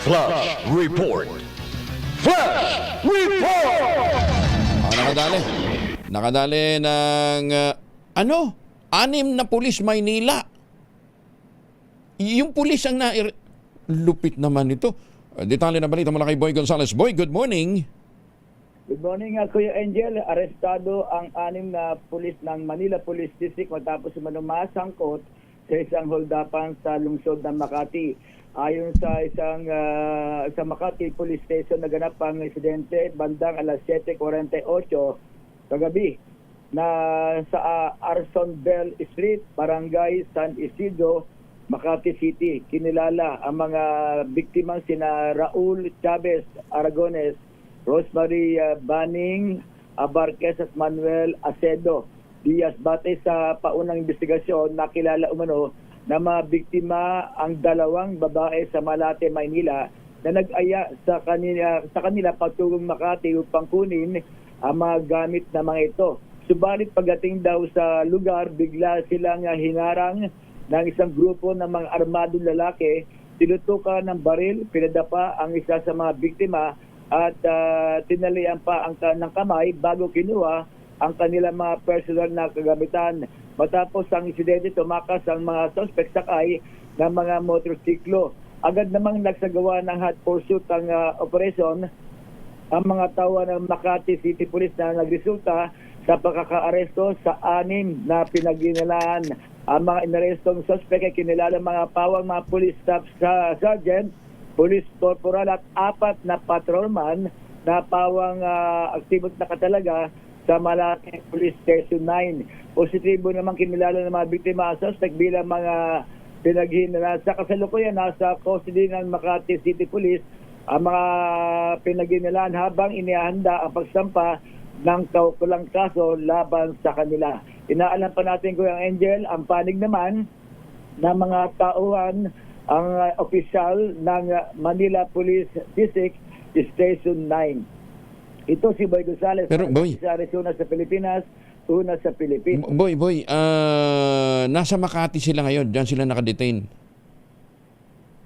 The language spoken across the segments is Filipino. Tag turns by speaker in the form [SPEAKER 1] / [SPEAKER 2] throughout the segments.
[SPEAKER 1] Flash Report. Flash Report!
[SPEAKER 2] Nakadali. Nakadali ng, 6 na pulis Maynila. Yung pulis ang lupit naman ito. Detalye na balita mula kay Boy Gonzales. Boy, good morning.
[SPEAKER 3] Good morning, Kuya Angel. Arestado ang 6 na pulis ng Manila Police District matapos masangkot sa isang holdapan sa lungsod ng Makati. Ayon sa sa Makati Police Station, naganap ang insidente bandang alas 7:48 kagabi na sa Arson Bell Street, Barangay San Isidro, Makati City. Kinilala ang mga biktimang sina Raul Chavez Aragones, Rosemary Banning Abarquez at Manuel Acedo Diaz. Batay sa paunang investigasyon, nakilala umano na mga biktima ang 2 babae sa Malate, Maynila na nag-aya sa kanila patungong Makati upang kunin ang mga gamit na mga ito. Subalit pagdating daw sa lugar, bigla silang hinarang ng isang grupo ng mga armadong lalaki. Tinutukan ng baril, pinadapa ang isa sa mga biktima at tinalian pa ng kamay bago kinuha ang kanilang mga personal na kagamitan. Matapos ang insidente, tumakas ang mga suspect sakay ng mga motorsiklo. Agad namang nagsagawa ng hot pursuit ang operation ang mga tawa ng Makati City Police na nagresulta sa pagkakaaresto sa 6 na pinagginalaan. Ang mga inarestong suspect ay kinilala mga pawang mga police staff sa sergeant, police corporal at 4 na patrolman na pawang aktibot na katalaga sa Malate Police Station 9. Positibo naman kinilala ng mga biktima sa suspect bilang mga pinaghinala. Sa kasalukuyan, nasa custody ng Makati City Police ang mga pinaghinalaan habang inihanda ang pagsampa ng kaukulang kaso laban sa kanila. Inaalam pa natin, Kuya Angel, ang panig naman ng mga tauhan, ang opisyal ng Manila Police District Station 9. Ito si Boy Gonzales.
[SPEAKER 2] Pero, Boy,
[SPEAKER 3] sa Arizona sa Pilipinas, una sa Pilipinas.
[SPEAKER 2] Boy, nasa Makati sila ngayon. Diyan sila nakadetain.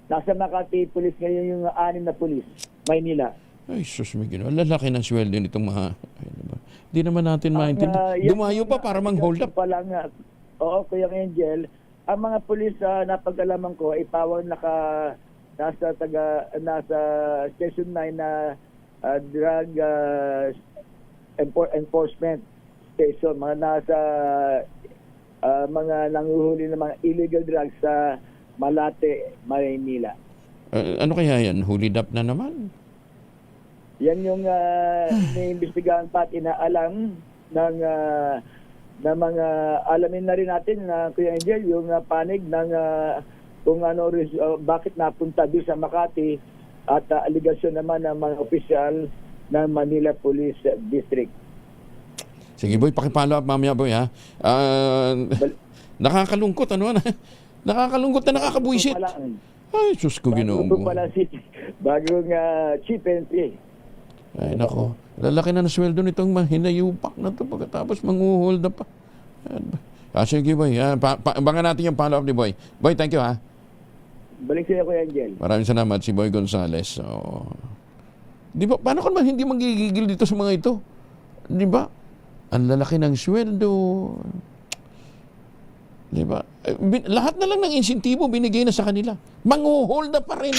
[SPEAKER 3] Nasa Makati Police ngayon yung 6 na pulis, Maynila.
[SPEAKER 2] Ay, sus, may ginawa. Lalaki ng sweldo nitong mga... Hindi naman natin maintindihan. Dumayo pa para mang-hold up.
[SPEAKER 3] Oo, Kuya Angel. Ang mga pulis na pag-alaman ko ay pawang nasa Station 9 na drug enforcement station. Mga nasa mga nanguhuli ng mga illegal drugs sa Malate, Maynila.
[SPEAKER 2] Ano kaya yan? Hulid up na naman?
[SPEAKER 3] Yan yung iniimbestigahan pa at inaalam ng mga alamin na rin natin na Kuya Angel, yung panig ng kung bakit napunta doon sa Makati at aligasyon naman ng mga opisyal ng Manila Police District.
[SPEAKER 2] Sige, Boy, pakipalo up mamaya, Boy, ha? Nakakalungkot, nakakalungkot na nakakabuisit. Ay, sus ko, Ginoo.
[SPEAKER 3] Bagong chief NP.
[SPEAKER 2] Ay, nako. Lalaki na sweldo nitong mahinayupak na to pagkatapos manguhold na pa. Sige, Boy. Abangan natin yung follow-up ni Boy. Boy, thank you, ha?
[SPEAKER 3] Balik sa'yo, Kuya Angel.
[SPEAKER 2] Maraming salamat, si Boy Gonzales. Di ba, paano ka naman hindi magigigil dito sa mga ito? Di ba? Ang lalaki ng sweldo. Di ba? Lahat na lang ng insentibo binigay na sa kanila. Manguhold na pa rin.